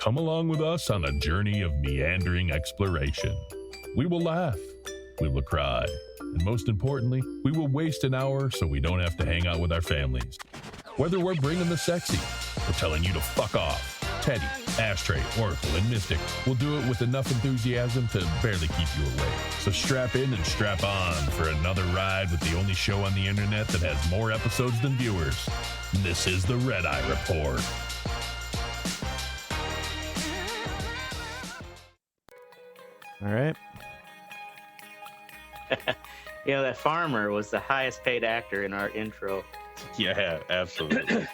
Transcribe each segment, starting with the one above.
Come along with us on a journey of meandering exploration. We will laugh, we will cry, and most importantly, we will waste an hour so we don't have to hang out with our families. Whether we're bringing the sexy or telling you to fuck off, Teddy, Ashtray, Oracle, and Mystic will do it with enough enthusiasm to barely keep you awake. So strap in and strap on for another ride with the only show on the internet that has more episodes than viewers. This is the Red Eye Report. All right. You know, that farmer was the highest paid actor in our intro. Yeah, absolutely.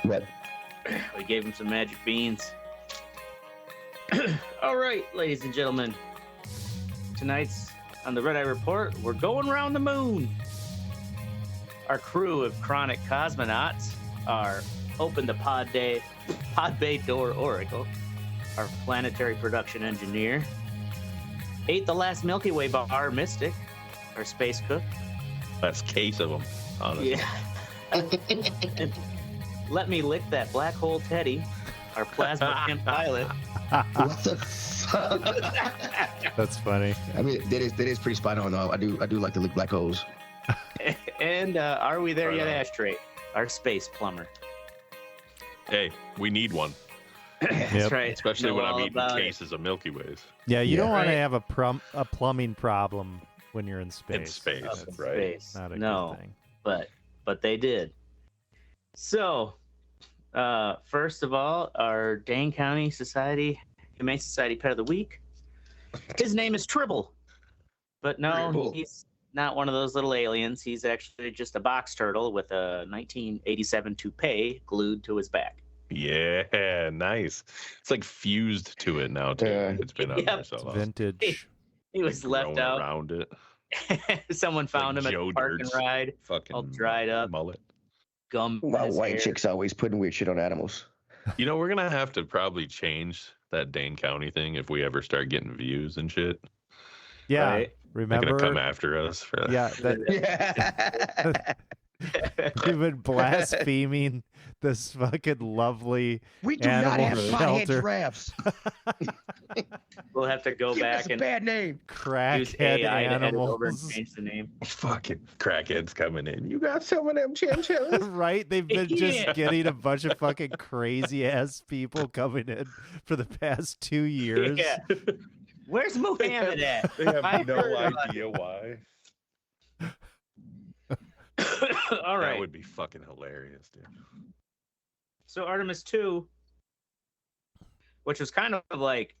What? We gave him some magic beans. All right, ladies and gentlemen. Tonight's on the Red Eye Report, we're going around the moon. Our crew of chronic cosmonauts are Open the Pod Bay Door Oracle, our planetary production engineer. Ate the last Milky Way bar Mystic, our space cook. Last case of them, honestly. Yeah. And let me lick that black hole Teddy, our plasma pimp pilot. What the fuck? That's funny. I mean, that is pretty spot on, though. I do like to lick black holes. And are we there yet, Ashtray, our space plumber? Hey, we need one. That's right. Especially Know when I'm all eating about it. cases of Milky Ways. Yeah, you Yeah. don't want to Right. have a plumbing problem when you're in space. In space, Up in right? space. Not a No, good thing. but they did. So, first of all, our Dane County Humane Society Pet of the Week. His name is Tribble. But no, Tribble. he's not one of those little aliens. He's actually just a box turtle with a 1987 toupee glued to his back. Yeah, nice. It's like fused to it now, too. Yeah. It's been on Yep. there so It's long. vintage. He was left Growing out. around it. Someone found Like him at Joe the park and Dirt's ride, Fucking all dried up. mullet. gum. in Wow, his white hair. chicks always putting weird shit on animals. You know, we're going to have to probably change that Dane County thing if we ever start getting views and shit. Yeah, Right. They're going to remember? come after us for that. Yeah, that Yeah. we've been blaspheming this fucking lovely. We do not Animal have pothead shelter. giraffes. We'll have to go Give us back a and bad name. use Crackhead AI to edit over and animals. change the name. Fucking crackheads coming in. You got some of them chinchillas? Right? They've been just Yeah. getting a bunch of fucking crazy ass people coming in for the past 2 years. Yeah. Where's Muhammad at? They have I no heard about idea why. All right. That would be fucking hilarious, dude. So Artemis II, which was kind of like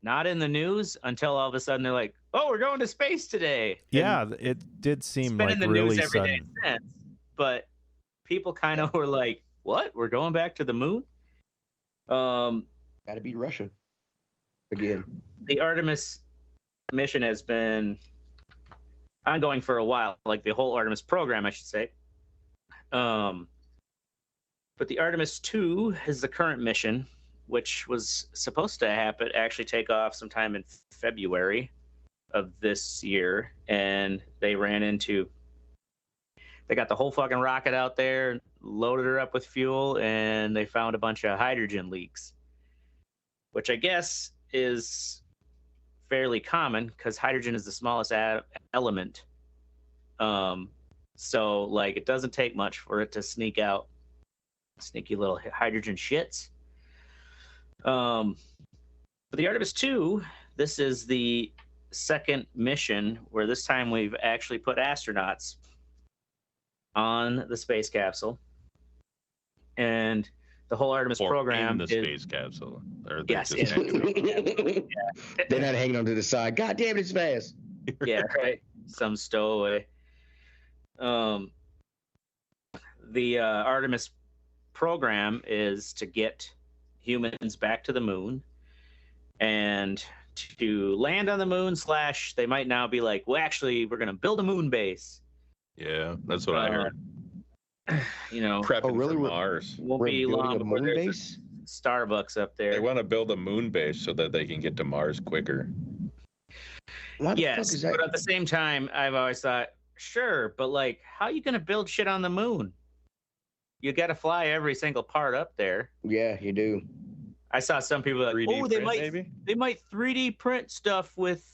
not in the news until all of a sudden they're like, "Oh, we're going to space today." Yeah, it did It's seem been like in the really news every day sudden. since, but people kind of were like, "What? We're going back to the moon?" Gotta beat Russia. Again. The Artemis mission has been ongoing for a while, like the whole Artemis program, I should say. But the Artemis II is the current mission, which was supposed to actually take off sometime in February of this year, and they got the whole fucking rocket out there, loaded her up with fuel, and they found a bunch of hydrogen leaks, which I guess is fairly common because hydrogen is the smallest element. So like it doesn't take much for it to sneak out, sneaky little hydrogen shits. But the Artemis II, this is the second mission where this time we've actually put astronauts on the space capsule, and the whole Artemis Or program in the is space capsule. Or they Yes, just yeah. They're not hanging on to the side. God damn it, it's fast. yeah, right. Some stowaway. The Artemis program is to get humans back to the moon and to land on the moon / they might now be like, well, actually, we're going to build a moon base. Yeah, that's what I heard. You know, Prepping really? for Mars. won't We're be building long a before moon there's base? a Starbucks up They there. want to build a moon base so that they can get to Mars quicker. What the fuck Yes, is that? but at the same time, I've always thought, sure, but like, how are you going to build shit on the moon? You got to fly every single part up there. Yeah, you do. I saw some people like, 3D oh, they print, might 3D print stuff with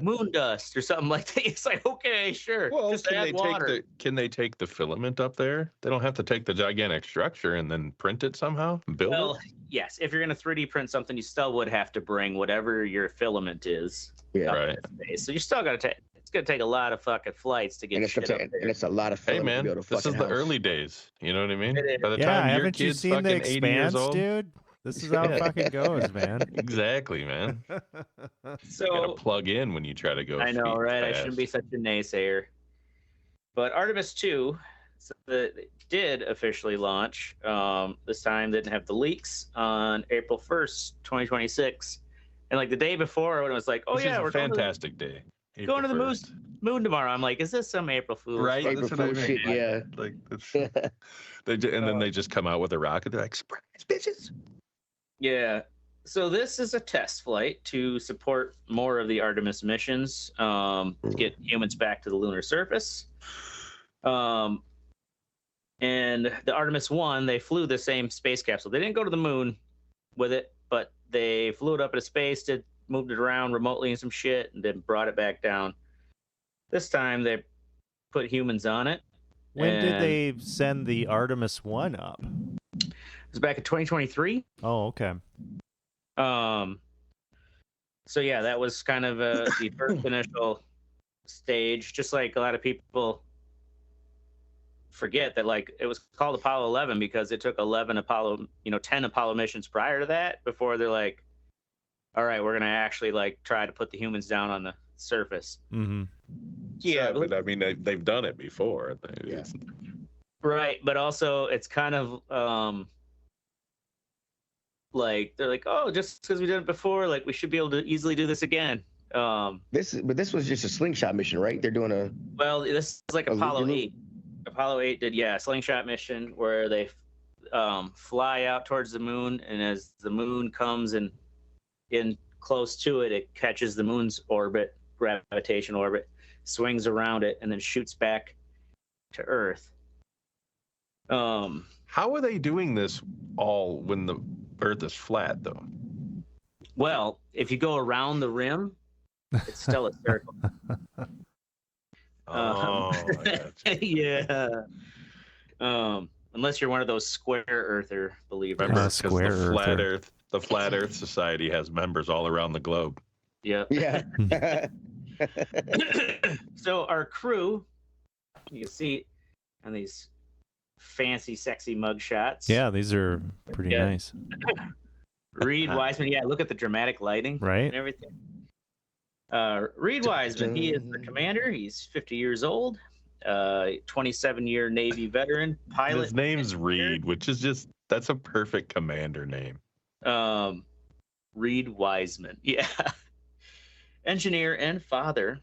moon dust or something like that. It's like, okay, sure. Well, just add water. can they take the filament up there? They don't have to take the gigantic structure and then print it somehow and build it? Yes. If you're going to 3D print something, you still would have to bring whatever your filament is. Yeah. Right. So you still got to take. It's going to take a lot of fucking flights to get And shit up there. and it's a lot of fun. Hey man, to build a this is fucking the house. early days. You know what I mean? It is. By the Yeah, time your haven't you kid's seen The fucking 80 years Expanse, old, dude? This is how it fucking goes, man. exactly, man. So You gotta plug in when you try to go. I know, feet right? I fast. shouldn't be such a naysayer. But Artemis II did officially launch. This time didn't have the leaks on April 1st, 2026. And like the day before, when it was like, oh This yeah, is a we're fantastic day. going to the April 1st. moon tomorrow. I'm like, is this some April Fool's? Right? April That's what I Fool's mean. shit, yeah. Like, and then they just come out with a rocket. They're like, surprise, bitches. Yeah. So this is a test flight to support more of the Artemis missions, to get humans back to the lunar surface. And the Artemis 1, they flew the same space capsule. They didn't go to the moon with it, but they flew it up into space, moved it around remotely and some shit, and then brought it back down. This time they put humans on it. When did they send the Artemis 1 up? It was back in 2023. Oh, okay. So yeah, that was kind of the first initial stage. Just like a lot of people forget that, like, it was called Apollo 11 because it took 10 Apollo missions prior to that before they're like, all right, we're gonna actually like try to put the humans down on the surface. Mm-hmm. Yeah, but I mean, they've done it before. Yeah. Right, but also it's kind of like they're like, oh, just because we did it before, like we should be able to easily do this again. This was just a slingshot mission, right? They're doing a. Well, this is like Apollo 8. Apollo 8 did, a slingshot mission where they fly out towards the moon, and as the moon comes in close to it, it catches the moon's orbit, gravitational orbit, swings around it, and then shoots back to Earth. How are they doing this all when the Earth is flat, though? Well, if you go around the rim, it's still a circle. Oh, yeah. Unless you're one of those square earther believers. remember, because Square the Flat Earth Society has members all around the globe. Yep. Yeah. So our crew, you can see on these fancy, sexy mug shots. Yeah, these are pretty Yeah. nice. Reed Wiseman. Yeah, look at the dramatic lighting Right? and everything. Reed Wiseman, he is the commander. He's 50 years old, 27-year Navy veteran, pilot. His name's Reed, which is that's a perfect commander name. Reed Wiseman. Yeah. Engineer and father.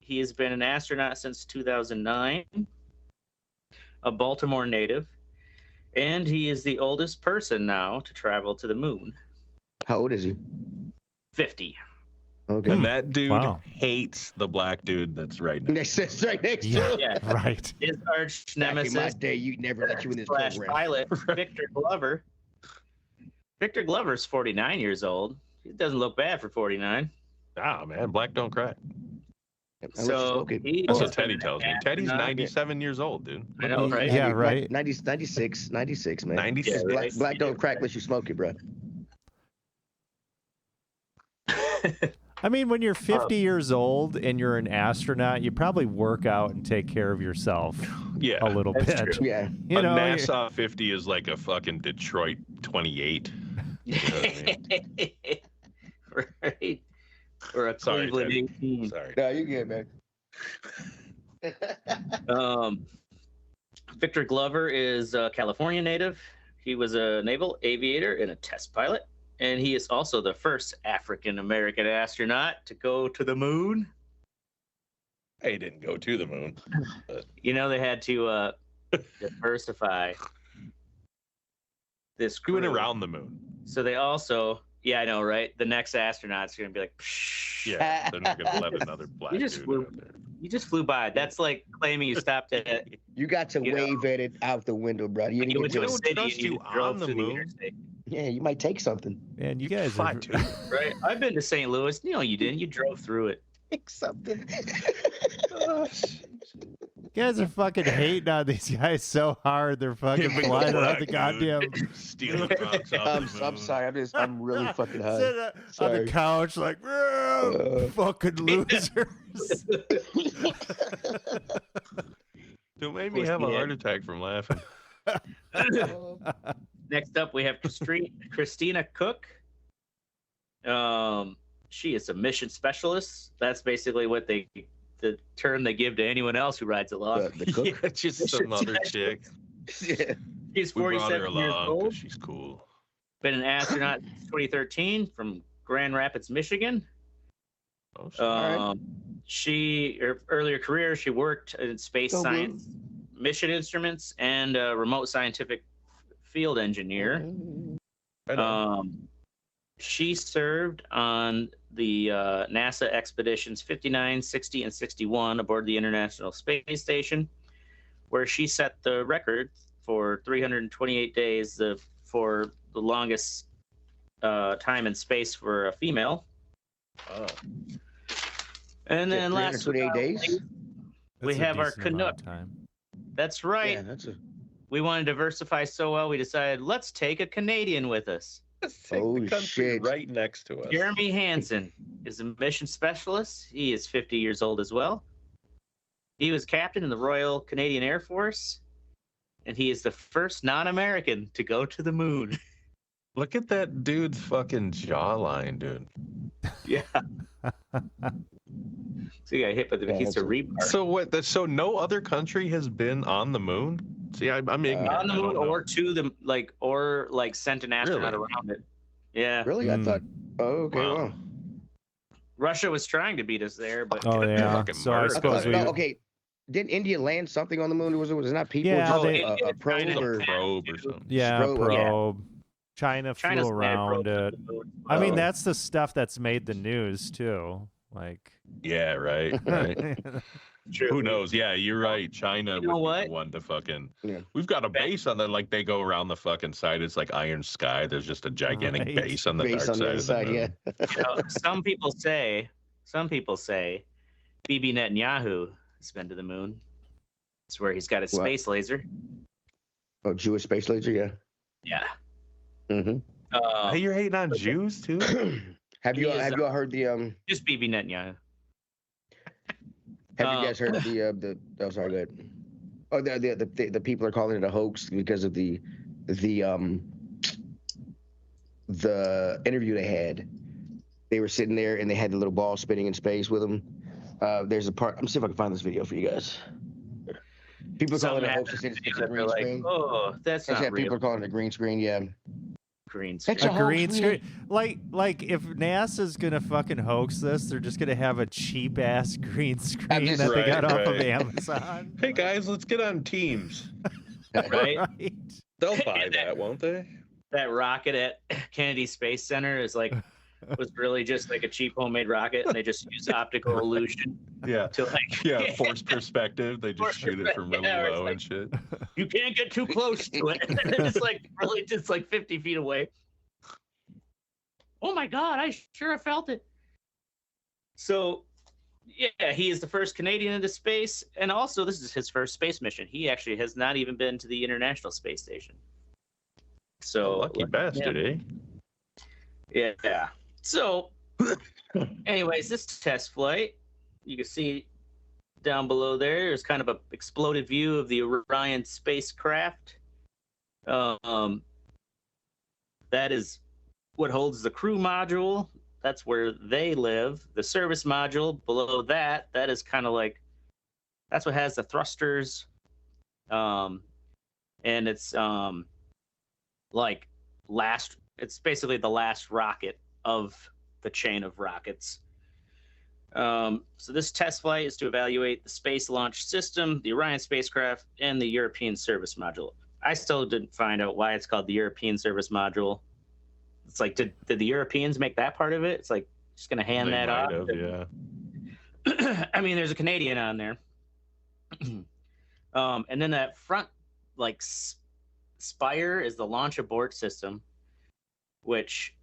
He has been an astronaut since 2009, a Baltimore native, and he is the oldest person now to travel to the moon. How old is he? 50. Okay. And that dude Wow. hates the black dude that's right next. Next, right next to Yeah, him. Yeah. right. His arch Back in my nemesis day, you'd never let you in this slash program. pilot, Victor Glover. Victor Glover's 49 years old. He doesn't look bad for 49. Ah, man, black don't cry. I'll let you So smoke it. he That's has what Teddy been tells me. an Teddy's astronaut. 97 years old, dude. I know, right? Yeah, right. 96, man. 96. Yeah, right. Black don't crack unless you smoke it, bro. I mean, when you're 50 years old and you're an astronaut, you probably work out and take care of yourself Yeah. a little That's bit. true. Yeah. You a know, NASA 50 is like a fucking Detroit 28. You know what I Right. Or a Sorry, Cleveland Teddy. 18. Sorry. No, you good, man. Victor Glover is a California native. He was a naval aviator and a test pilot. And he is also the first African-American astronaut to go to the moon. He didn't go to the moon. But You know, they had to diversify this he went crew. around the moon. So they also, yeah, I know, right? The next astronaut's going to be like, psh, Yeah, they're not going to let another black You just dude flew- out there. you just flew by. That's like claiming you stopped at You got to You know. wave at it out the window, bro. You you didn't went get to a to don't city trust and you you drove on the through the moon. interstate. Yeah, you might take something. Man, you guys are... Right? I've been to St. Louis. No, you didn't. You drove through it. Take something. You guys are fucking hating on these guys so hard. They're fucking flying around the goddamn... Stealing rocks off the I'm moon. sorry. I'm really fucking high. Sit on Sorry. the couch like, fucking losers. Don't make me have a heart attack from laughing. Next up, we have Christina Cook. She is a mission specialist. That's basically what the term they give to anyone else who rides along. The cook? Yeah, just some other chick. Yeah. She's We brought her 47 years along old. because she's cool. Been an astronaut since 2013 from Grand Rapids, Michigan. Oh, sorry. Her earlier career, she worked in space Go blue. science, mission instruments, and a remote scientific field engineer. She served on the NASA expeditions 59, 60, and 61 aboard the International Space Station, where she set the record for 328 days for the longest time in space for a female. Oh. And then last 328 days? we That's a have our decent amount of Canuck. time. That's right. Yeah, that's a... We want to diversify so well, we decided let's take a Canadian with us. Oh, the country shit. right next to us. Jeremy Hansen is a mission specialist. He is 50 years old as well. He was captain in the Royal Canadian Air Force, and he is the first non-American to go to the moon. Look at that dude's fucking jawline, dude. Yeah. So he got hit by the piece of rebar. So what? So no other country has been on the moon? See, I'm ignorant. On the I don't moon know. or to the or sent an astronaut Really? around it. Yeah. Really? I thought... Oh, okay, Wow. wow. Russia was trying to beat us there, but Oh, yeah. fucking So I murder. suppose we... No, okay. Didn't India land something on the moon? Was it not people? Yeah, just they- a probe China- or... Probe or something. Yeah, Probe, yeah. probe. China China's flew land around probed it. to the moon. I mean, Oh. that's the stuff that's made the news, too. Like... Yeah, right. Right. True. Who knows? Yeah, you're right. China You know would be what? the one to fucking. Yeah. We've got a base on the like they go around the fucking side. It's like Iron Sky. There's just a gigantic Right. base on the Base dark on the side other of the side, moon. yeah. You know, some people say Bibi Netanyahu has been to the moon. It's where he's got his What? space laser. Oh, Jewish space laser, yeah. Yeah. Mm-hmm. Hey, you're hating on Jews too? Have you He is, you all heard the Just Bibi Netanyahu. Have you guys heard of the? Oh, sorry, go ahead. Oh, the people are calling it a hoax because of the interview they had. They were sitting there and they had the little ball spinning in space with them. There's a part. I'm see if I can find this video for you guys. People call it a hoax. It's a green like, screen. oh, that's not real. People are calling it a green screen. Yeah. Green screen. That's a A green hoax, screen, like if NASA's gonna fucking hoax this, they're just gonna have a cheap ass green screen just- that they got Right, off of right. Amazon. Hey guys, let's get on Teams. Right? Right? They'll buy that, won't they? That rocket at Kennedy Space Center was really just like a cheap homemade rocket, and they just use optical illusion Yeah. to like Yeah, forced perspective. They just Forced shoot it from really perspective, yeah, low it's and like- shit. you can't get too close to it. It's like really just like 50 feet away. Oh my God, I sure have felt it. So, yeah, he is the first Canadian into space, and also this is his first space mission. He actually has not even been to the International Space Station. So, Lucky bastard, eh? yeah. So, anyways, this test flight, you can see down below there's kind of a exploded view of the Orion spacecraft. That is what holds the crew module. That's where they live. The service module below that is kind of like, that's what has the thrusters. And it's like it's basically the last rocket of the chain of rockets. So this test flight is to evaluate the Space Launch System, the Orion spacecraft, and the European Service Module. I still didn't find out why it's called the European Service Module. It's like, did the Europeans make that part of it? It's like, just going to hand They that might off. have, yeah. I mean, there's a Canadian on there. And then that front, like, spire is the launch abort system. which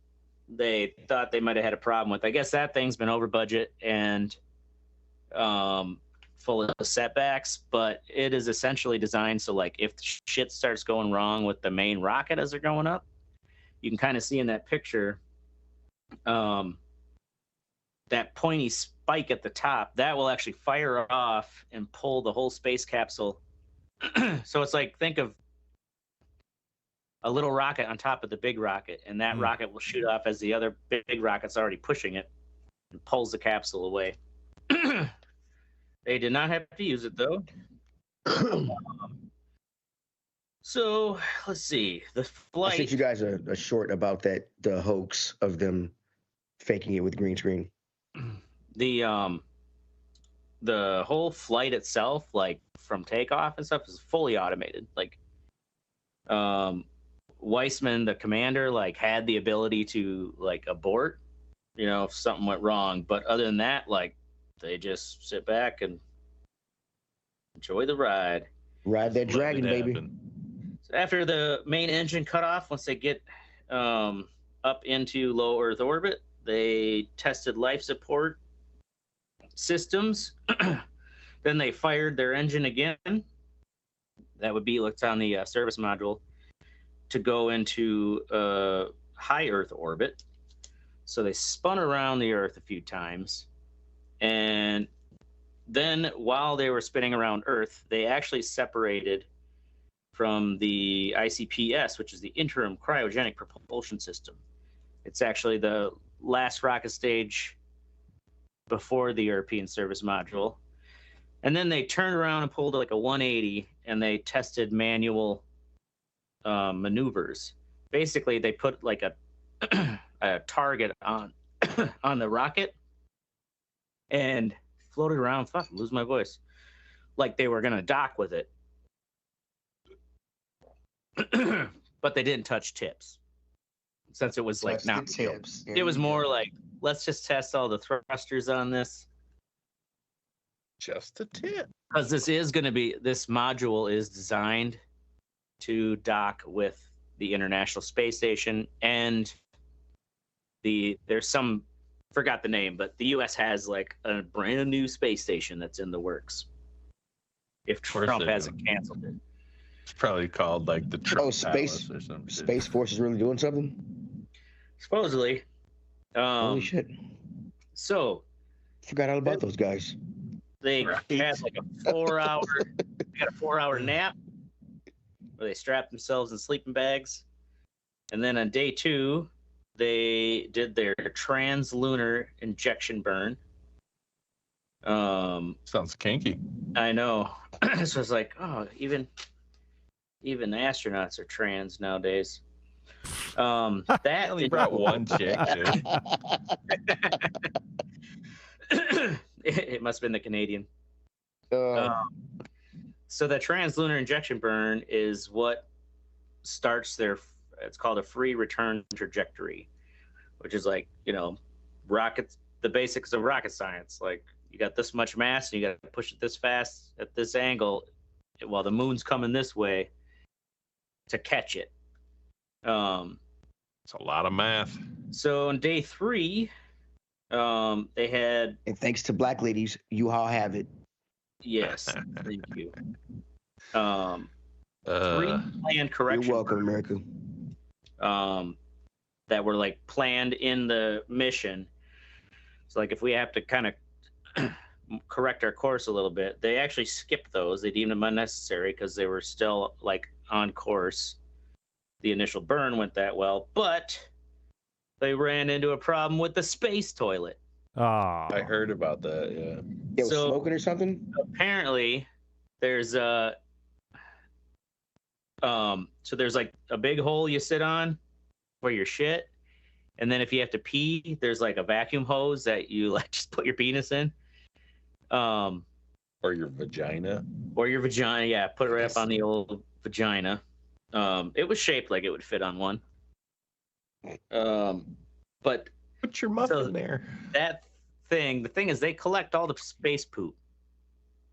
they thought they might have had a problem with. I guess that thing's been over budget and full of setbacks, but it is essentially designed so like if shit starts going wrong with the main rocket as they're going up, you can kind of see in that picture that pointy spike at the top that will actually fire off and pull the whole space capsule. So it's like, think of a little rocket on top of the big rocket, and that rocket will shoot off as the other big rocket's already pushing it and pulls the capsule away. They did not have to use it though. So let's see. The flight. I sent you guys a short about that, the hoax of them faking it with green screen. The whole flight itself, like from takeoff and stuff, is fully automated. Like, Weissman, the commander, like had the ability to like abort, you know, if something went wrong. But other than that, like they just sit back and enjoy the ride. Ride that dragon, baby. So after the main engine cut off, once they get up into low Earth orbit, they tested life support systems. Then they fired their engine again. That would be what's on the service module to go into high Earth orbit. So they spun around the Earth a few times. And then while they were spinning around Earth, they actually separated from the ICPS, which is the Interim Cryogenic Propulsion System. It's actually the last rocket stage before the European service module. And then they turned around and pulled like a 180, and they tested manual maneuvers. Basically, they put like a target on on the rocket and floated around. Fuck, lose my voice. Like they were gonna dock with it, but they didn't touch tips, since it was like not tips. It was more like, let's just test all the thrusters on this. Just a tip. Because this module is designed to dock with the International Space Station, and forgot the name, but the U.S. has like a brand new space station that's in the works. If Trump hasn't canceled it. It's probably called like the Trump Space Palace or something. Space Force is really doing something? Supposedly. Holy shit. So. Forgot all about those guys. They had like a 4-hour nap where they strapped themselves in sleeping bags. And then on day 2, they did their trans-lunar injection burn. Sounds kinky. I know. So it's like, oh, even astronauts are trans nowadays. That only brought one chick, dude. It must have been the Canadian. So the trans-lunar injection burn is what starts it's called a free return trajectory, which is like, you know, rockets, the basics of rocket science. Like, you got this much mass and you got to push it this fast at this angle while the moon's coming this way to catch it. It's a lot of math. So on day 3, they had... And thanks to black ladies, you all have it. Yes, thank you. 3 planned corrections. You're welcome, America. That were like planned in the mission. So like if we have to kind of correct our course a little bit, they actually skipped those. They deemed them unnecessary because they were still like on course. The initial burn went that well, but they ran into a problem with the space toilet. Oh. I heard about that, yeah. It was smoking or something? Apparently, there's so there's like a big hole you sit on for your shit, and then if you have to pee, there's like a vacuum hose that you like just put your penis in. Or your vagina. Or your vagina, yeah. Put it right up on the old vagina. It was shaped like it would fit on one. But put your muffin there. The thing is they collect all the space poop.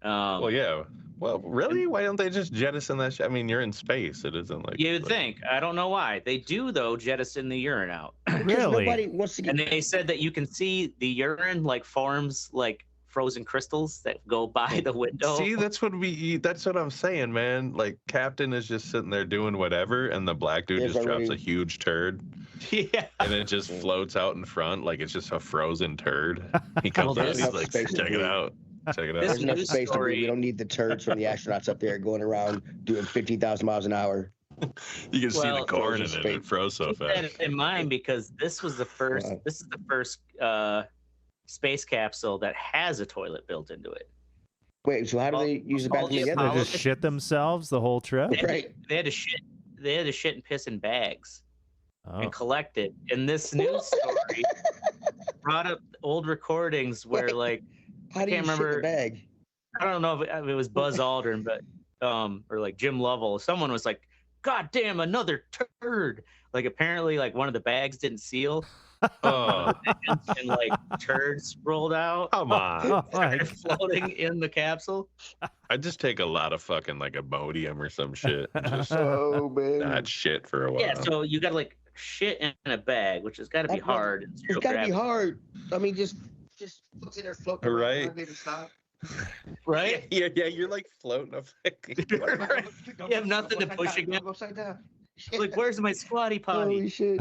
Well, yeah. Well, really? Why don't they just jettison that shit? I mean, you're in space. It isn't like... You would think. I don't know why. They do, though, jettison the urine out. Because Really? nobody wants to get. And they said that you can see the urine like forms like frozen crystals that go by the window. See, that's what I'm saying, man. Like, Captain is just sitting there doing whatever, and the black dude There's just drops already- a huge turd, Yeah. and it just floats out in front like it's just a frozen turd. He comes Well, out, there's he's enough like, space to check it breathe. out. Check it This out. There's enough news space to story- breathe. We don't need the turds from the astronauts up there going around doing 50,000 miles an hour. You can see the Well, corn in frozen it. space. It froze so Keep fast. that in mind because this was the first. Wow. This is the first space capsule that has a toilet built into it. Wait, so how do Well, they use the all bathroom the They together? just shit themselves the whole trip. Right. They had to shit. They had to shit and piss in bags Oh. and collect it. And this news story brought up old recordings where, Wait. like, How do you Can't shit in remember- the bag? I don't know if it was Buzz Aldrin, but or like Jim Lovell. Someone was like, "God damn, another turd!" Like apparently, like one of the bags didn't seal, Oh, and like turds rolled out, come on. Oh my started floating in the capsule. I just take a lot of fucking like Imodium or some shit. and Just Oh, man. not shit for a while. Yeah, so you got to like shit in a bag, which has got to be That's not- hard. in It's zero got to be gravity, hard. I mean, just look in there floating around. Right. Not able to stop. right? Yeah, you're like floating up. You have nothing to push against. Go upside down. Like, where's my squatty potty? Holy shit.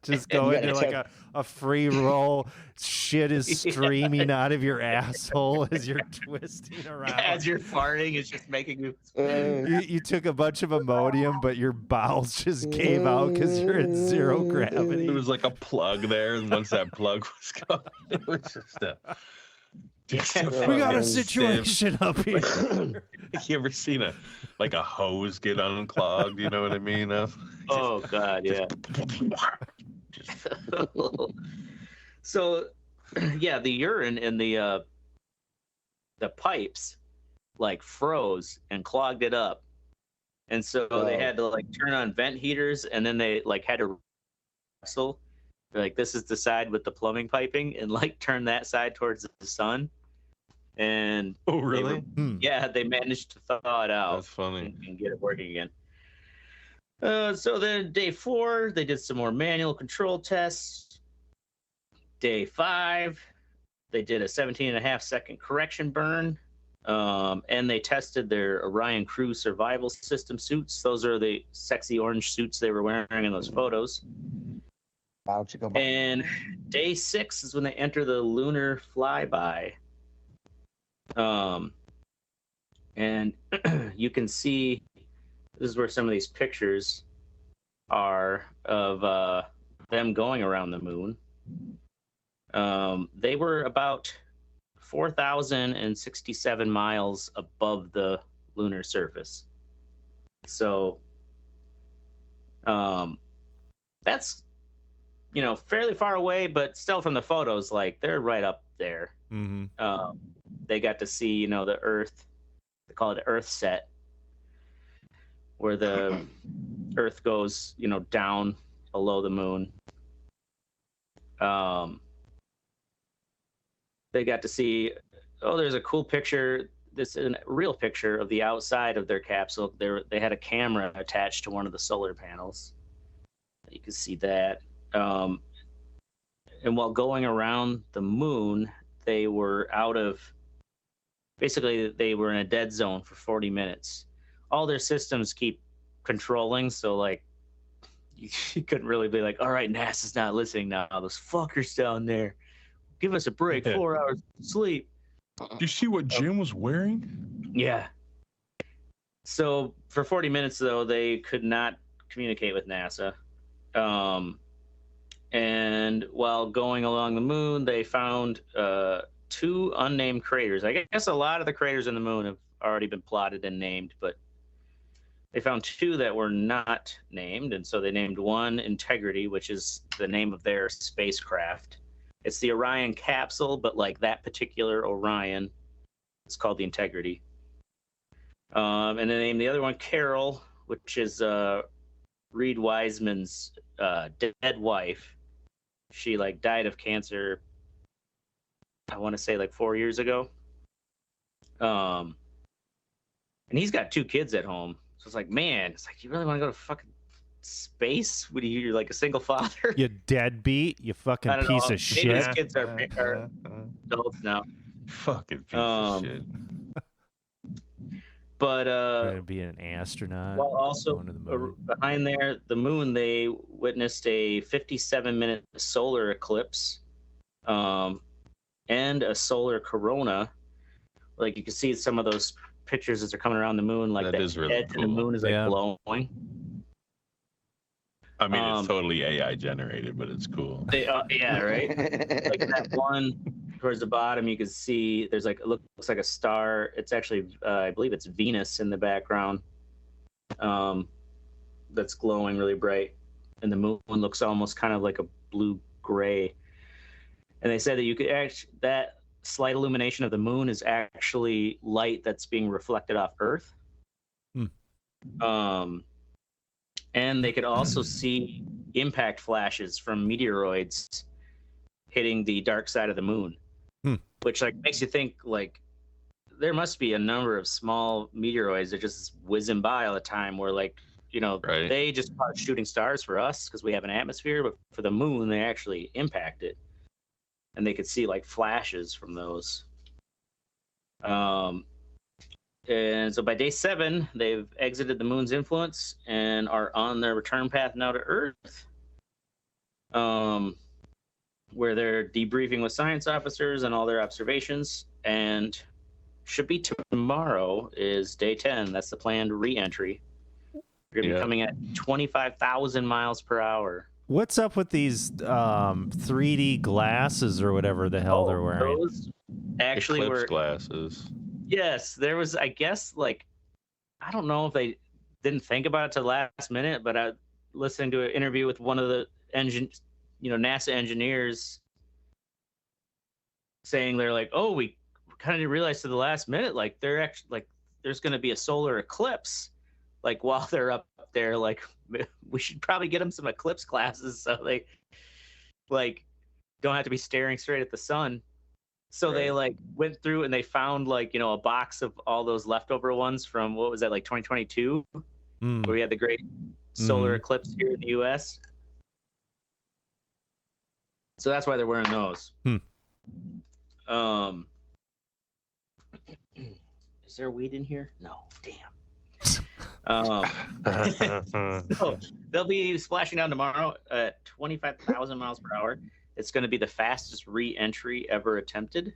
Just go You into gotta like a free roll. Shit is streaming out of your asshole as you're twisting around. As you're farting, it's just making you. You took a bunch of Imodium, but your bowels just gave out because you're at zero There gravity. was like a plug there, and once that plug was gone, it was just a. We got a fucking situation up here. You ever seen a hose get unclogged? You know what I mean? Oh God, yeah. So, yeah, the urine in the pipes like froze and clogged it up, and so they Wow. had to like turn on vent heaters, and then they like had to wrestle. Like this is the side with the plumbing piping, and like turn that side towards the sun. And Oh, really? yeah, they managed to thaw it out That's funny. and get it working again. So then day 4, they did some more manual control tests. Day 5, they did a 17.5-second correction burn. And they tested their Orion Crew survival system suits. Those are the sexy orange suits they were wearing in those photos. Wow, chicka, wow. And day 6 is when they enter the lunar flyby. And you can see this is where some of these pictures are of them going around the moon. They were about 4,067 miles above the lunar surface. So that's, fairly far away, but still from the photos, like they're right up there. Mm-hmm. They got to see, the Earth. They call it Earth set, where the Earth goes, down below the moon. They got to see. Oh, there's a cool picture. This is a real picture of the outside of their capsule. They had a camera attached to one of the solar panels. You can see that. And while going around the moon, they were they were in a dead zone for 40 minutes. All their systems keep controlling, so like you couldn't really be like, all right, NASA's not listening now. Those fuckers down there, give us a break, 4 hours of sleep. Do you see what Jim was wearing? Yeah. So for 40 minutes, though, they could not communicate with NASA. And while going along the moon, they found 2 unnamed craters. I guess a lot of the craters in the moon have already been plotted and named, but they found 2 that were not named. And so they named one Integrity, which is the name of their spacecraft. It's the Orion capsule, but like that particular Orion, it's called the Integrity. And they named the other one Carol, which is Reed Wiseman's dead wife. She like died of cancer, I want to say like 4 years ago. And he's got 2 kids at home. So it's like, man, it's like, you really want to go to fucking space when you're like a single father? You deadbeat, you fucking piece of Maybe shit. his kids are adults now. Fucking piece of shit. But Trying to be an astronaut. well, also going to the moon. behind there, the moon, they witnessed a 57-minute solar eclipse, and a solar corona. Like you can see some of those pictures as they're coming around the moon, like That the is really edge of the cool. moon is like Yeah. glowing. I mean, it's totally AI generated, but it's cool. Yeah, right. Like that one towards the bottom, you can see there's like, it looks like a star. It's actually, I believe it's Venus in the background, that's glowing really bright, and the moon looks almost kind of like a blue gray. And they said that you could actually, that slight illumination of the moon is actually light that's being reflected off Earth. And they could also see impact flashes from meteoroids hitting the dark side of the moon, which like makes you think like there must be a number of small meteoroids that just whizzing by all the time, where like, you know, Right. they just are shooting stars for us because we have an atmosphere, but for the moon they actually impact it, and they could see like flashes from those. And so by day 7, they've exited the moon's influence and are on their return path now to Earth, where they're debriefing with science officers and all their observations. And should be tomorrow is day 10. That's the planned re-entry. We're going to be coming at 25,000 miles per hour. What's up with these 3D glasses or whatever the hell they're wearing? Those actually Eclipse were... glasses. Yes, there was, I guess, like, I don't know if they didn't think about it to the last minute, but I listened to an interview with one of the NASA engineers saying they're like, oh, we kind of didn't realize to the last minute, like they're actually like, there's going to be a solar eclipse, like while they're up there, like we should probably get them some eclipse glasses so they like don't have to be staring straight at the sun. So they like went through and they found like, you know, a box of all those leftover ones from, what was that, like 2022, where we had the great solar eclipse here in the US. So that's why they're wearing those. Is there weed in here? No, damn. So they'll be splashing down tomorrow at 25,000 miles per hour. It's going to be the fastest re-entry ever attempted.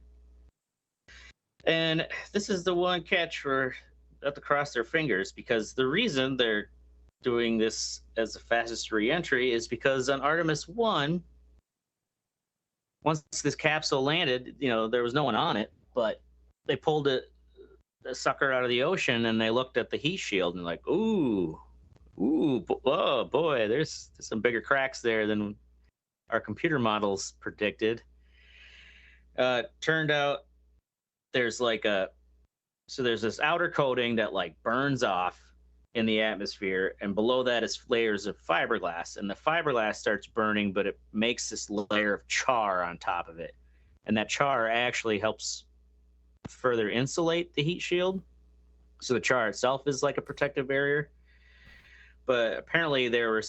And this is the one catch for have to cross their fingers, because the reason they're doing this as the fastest re-entry is because on Artemis I, once this capsule landed, you know, there was no one on it, but they pulled the sucker out of the ocean and they looked at the heat shield and like, oh boy, there's some bigger cracks there than our computer models predicted. Turned out there's this outer coating that like burns off in the atmosphere, and below that is layers of fiberglass, and the fiberglass starts burning, but it makes this layer of char on top of it, and that char actually helps further insulate the heat shield, so the char itself is like a protective barrier. But apparently the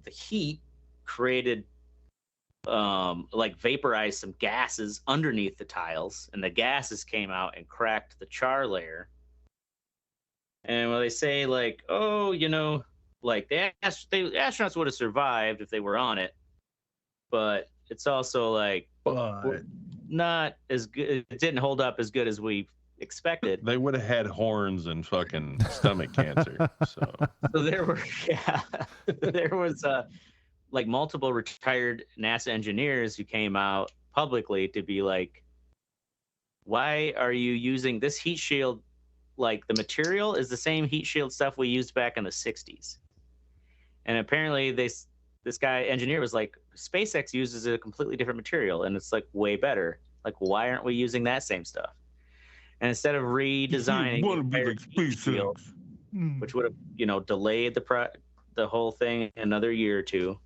heat created like vaporized some gases underneath the tiles, and the gases came out and cracked the char layer. And when they say like, oh, you know, like the astronauts would have survived if they were on it, but it's also like not as good. It didn't hold up as good as we expected. They would have had horns and fucking stomach cancer. So there was like multiple retired NASA engineers who came out publicly to be like, why are you using this heat shield? Like the material is the same heat shield stuff we used back in the 60s. And apparently this guy engineer was like, SpaceX uses a completely different material and it's like way better. Like, why aren't we using that same stuff? And instead of redesigning the entire heat shield, which would have, you know, delayed the whole thing another year or two,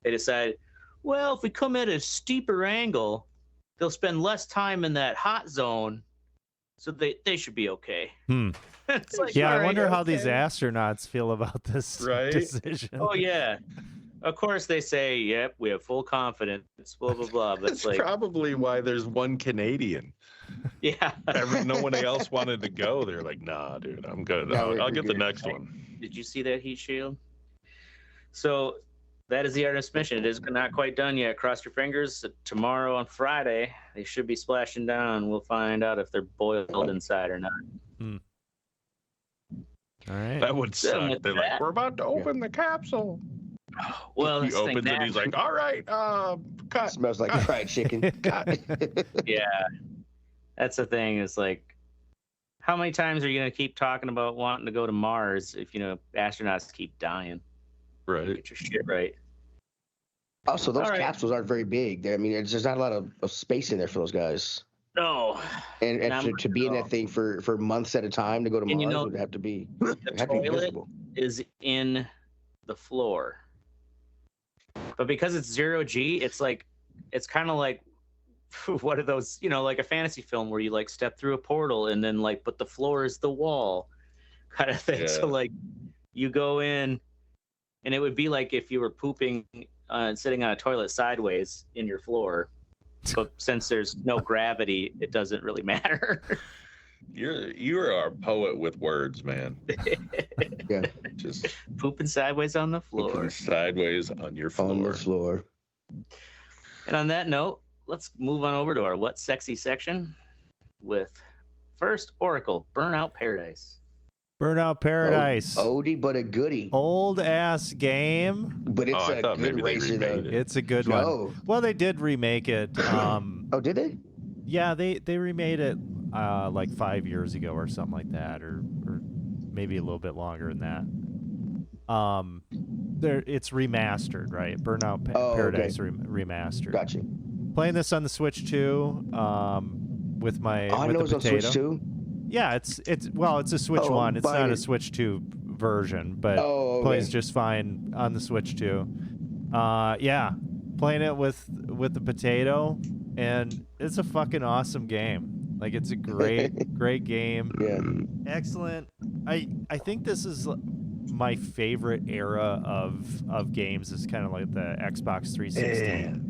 they decided, well, if we come at a steeper angle, they'll spend less time in that hot zone So they should be okay. It's like, Yeah, I all right, wonder how these okay. astronauts feel about this Right? decision. Oh yeah, of course they say, "Yep, we have full confidence." Blah blah blah. But That's it's like, probably why there's one Canadian. yeah. No one else wanted to go. They're like, nah, dude, I'm good. No, I'll we're get the good. next one. Did you see that heat shield? So that is the Artemis mission. It is not quite done yet. Cross your fingers. Tomorrow on Friday, they should be splashing down. We'll find out if they're boiled inside or not. All right. That would suck. with They're that- like, we're about to open the capsule. Well, He this thing opens it. He's like, all right, cut. Smells like fried chicken. yeah, that's the thing. Is like, how many times are you gonna keep talking about wanting to go to Mars if astronauts keep dying? Right. Get your shit right. Also, those All right. capsules aren't very big. I mean, there's not a lot of space in there for those guys. No. And I'm- to be in that thing for months at a time to go to And Mars you know, would have to be The toilet visible. is in the floor, but because it's 0G, it's kind of like what are those? Like a fantasy film where you like step through a portal and then but the floor is the wall, kind of thing. Yeah. So like you go in, and it would be like if you were pooping, sitting on a toilet sideways in your floor. But since there's no gravity, it doesn't really matter. You are a poet with words, man. Yeah, Just Pooping sideways on the floor. pooping sideways on your floor. on the floor. And on that note, let's move on over to our What's Sexy section with first Oracle, Burnout Paradise. Burnout Paradise. Oldie but a goodie. Old ass game. But it's I a thought good maybe they racer remade though. it. It's a good No. one. Well, they did remake it. Oh, did they? Yeah, they remade it like 5 years ago or something like that, or maybe a little bit longer than that. It's remastered, right? Burnout Paradise remastered. Gotcha. Playing this on the Switch too, with my I with know the it's on potato. Switch too. Yeah, it's a Switch Oh, one. It's buy not a it. Switch 2 version, but Oh, okay. plays just fine on the Switch 2. Yeah, playing it with the potato, and it's a fucking awesome game. Like, it's a great game. Yeah. Excellent. I think this is my favorite era of games. Is kind of like the Xbox 360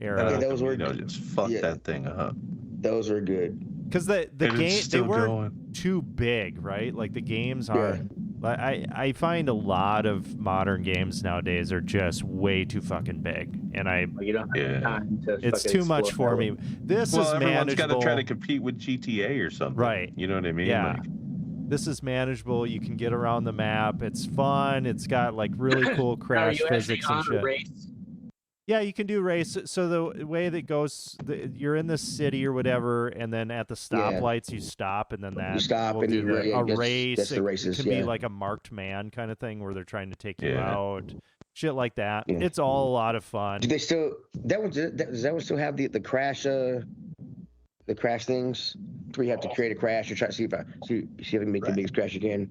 era. Okay, those were just fuck yeah. that thing up. those are good. Because the And it's game, they still weren't going. too big, right? Like the games are. I find a lot of modern games nowadays are just way too fucking big, and You don't have time to it's fucking too much explore for that. me. This Well, is everyone's got manageable. to try to compete with GTA or something. Right. You know what I mean? Yeah. Like, This is manageable. You can get around the map. It's fun. It's got like really cool Are crash you actually physics and on a shit. race? Yeah, you can do race. So the way that goes, you're in the city or whatever, and then at the stoplights you stop, and then that You stop will and do you the- a that's- race. that's the races, It can be yeah. like a marked man kind of thing where they're trying to take you Yeah. out, shit like that. Yeah. It's all a lot of fun. Do they still does that one still have the crash things where you have to create a crash or try to see if you can make the biggest crash you can?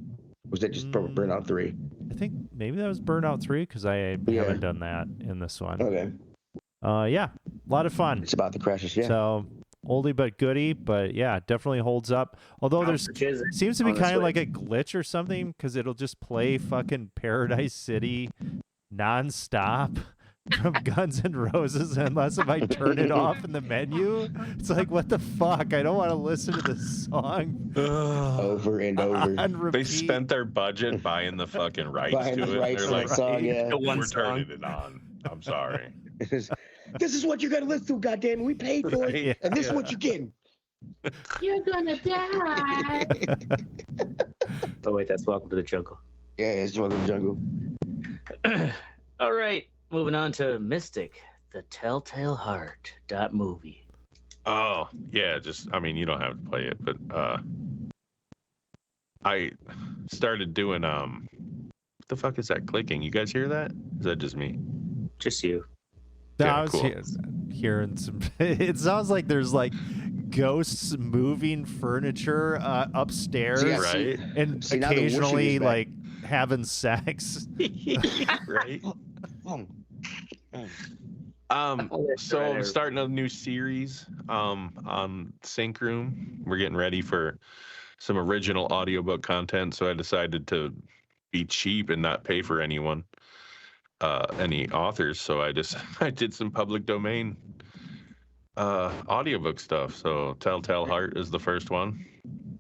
Was that just Burnout 3? I think maybe that was Burnout 3 because I Yeah. haven't done that in this one. Okay, Yeah, a lot of fun. it's about the crashes. Yeah. So oldie but goodie, but yeah, definitely holds up. Although there's seems to be on the kind of like Switch. a glitch or something because it'll just play fucking Paradise City nonstop from Guns N' Roses unless if I turn it off in the menu. It's like, what the fuck? I don't want to listen to this song Over and over. on repeat. they spent their budget buying the fucking rights Buying to the it. rights They're to like, the song, yeah. The one we're song. turning it on. I'm sorry. This is what you're gonna listen to, goddamn! We paid for it, Right, yeah. and this is what you're getting. You're gonna die. Oh wait, that's Welcome to the Jungle. Yeah, it's Welcome to the Jungle. All right, moving on to Mystic, the Telltale Heart movie. Oh, yeah, you don't have to play it, but I started doing what the fuck is that clicking? You guys hear that? Is that just me? Just you. No, Yeah, I was cool. hearing some. It sounds like there's like ghosts moving furniture upstairs, Yeah, Right? and See, now the whooshing occasionally is back. like having sex. Right? So I'm starting a new series on Sync Room. We're getting ready for some original audiobook content, so I decided to be cheap and not pay for any authors. So I did some public domain audiobook stuff. So Telltale Heart is the first one.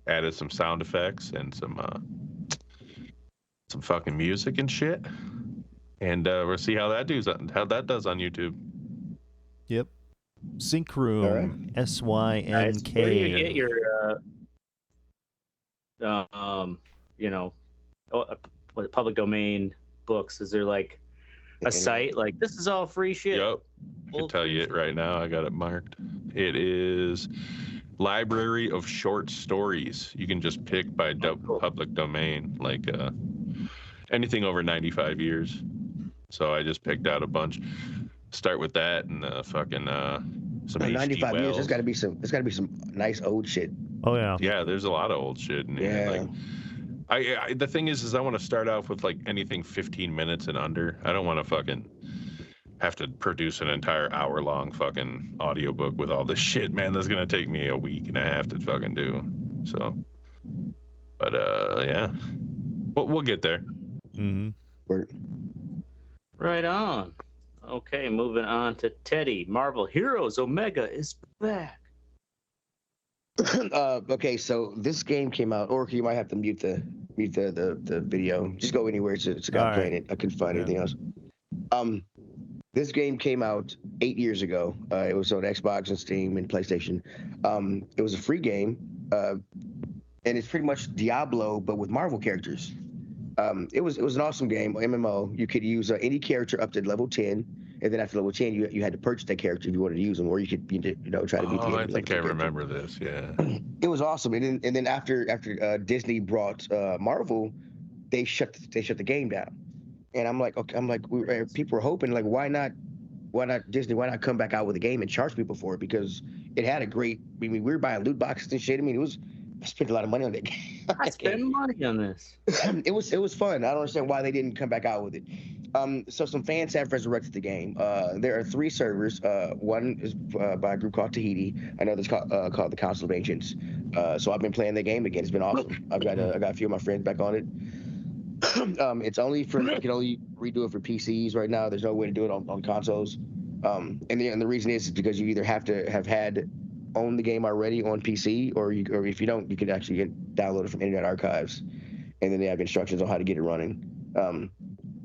Added some sound effects and some fucking music and shit. And we'll see how that does on YouTube. Yep. Sync Room. Nice. Where do you get SYNK. your public domain books? Is there like a site like this is all free shit? Yep. I can tell you it right now. I got it marked. It is Library of Short Stories. You can just pick by public domain, like anything over 95 years. So I just picked out a bunch. Start with that and some 95 H.G. years. Wells. There's got to be some nice old shit. Oh yeah. Yeah, there's a lot of old shit in here. Yeah. Like, the thing is I want to start off with like anything 15 minutes and under. I don't want to fucking have to produce an entire hour-long fucking audiobook with all this shit, man. That's gonna take me a week and a half to fucking do. So, but yeah, we'll get there. Mm-hmm. Right on. Okay, moving on to Teddy. Marvel Heroes Omega is back. Okay, so this game came out, or you might have to mute the video. Just go anywhere. It's a guy playing it. I couldn't find anything else. This game came out 8 years ago. It was on Xbox and Steam and PlayStation. It was a free game, and it's pretty much Diablo but with Marvel characters. It was an awesome game, MMO. You could use any character up to level 10, and then after level 10, you had to purchase that character if you wanted to use them, or you could try to beat the game. I think I remember this. Yeah, it was awesome. And then after Disney brought Marvel, they shut the game down. And I'm like, people were hoping, like, why not Disney? Why not come back out with a game and charge people for it? Because it had a great. I mean, we were buying loot boxes and shit. I mean, I spent a lot of money on that game. I spent money on this. It was fun. I don't understand why they didn't come back out with it. So some fans have resurrected the game. There are 3 servers. One is by a group called Tahiti. Another is called the Council of Ancients. So I've been playing the game again. It's been awesome. I got a few of my friends back on it. It's only you can only redo it for PCs right now. There's no way to do it on consoles. And the reason is because you either have to have owned the game already on PC, or if you don't, you can actually download it from Internet Archives, and then they have instructions on how to get it running.